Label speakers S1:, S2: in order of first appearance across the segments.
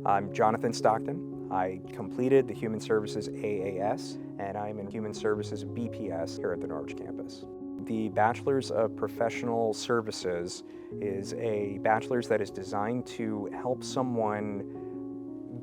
S1: I'm Jonathon Stockton. I completed the Human Services AAS, and I'm in Human Services BPS here at the Norwich campus. The Bachelor's of Professional Services is a bachelor's that is designed to help someone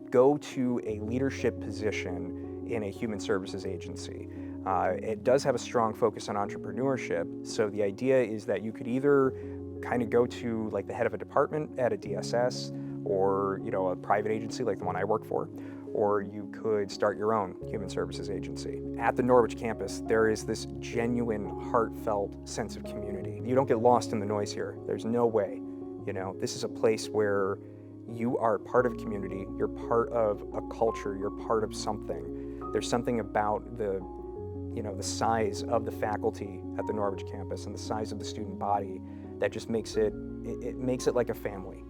S1: go to a leadership position in a human services agency. It does have a strong focus on entrepreneurship, so the idea is that you could either kind of go to like the head of a department at a DSS or a private agency like the one I work for, or you could start your own human services agency. At the Norwich campus, there is this genuine, heartfelt sense of community. You don't get lost in the noise here. There's no way. This is a place where you are part of a community, you're part of a culture, you're part of something. There's something about the size of the faculty at the Norwich campus and the size of the student body that just makes it makes it like a family.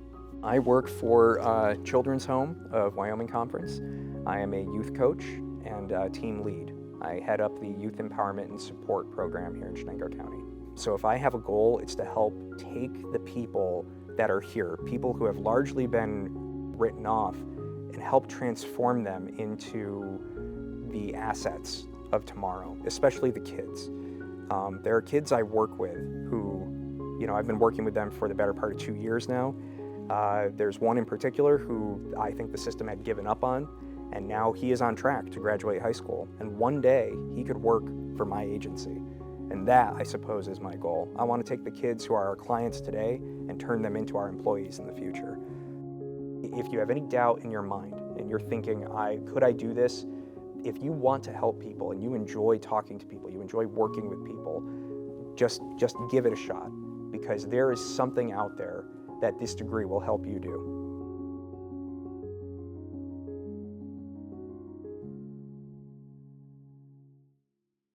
S1: I work for Children's Home of Wyoming Conference. I am a youth coach and team lead. I head up the Youth Empowerment and Support program here in Shenango County. So if I have a goal, it's to help take the people that are here, people who have largely been written off, and help transform them into the assets of tomorrow, especially the kids. There are kids I work with who, I've been working with them for the better part of 2 years now. There's one in particular who I think the system had given up on, and now he is on track to graduate high school. And one day he could work for my agency. And that, I suppose, is my goal. I want to take the kids who are our clients today and turn them into our employees in the future. If you have any doubt in your mind and you're thinking, could I do this? If you want to help people and you enjoy talking to people, you enjoy working with people, just give it a shot, because there is something out there that this degree will help you do.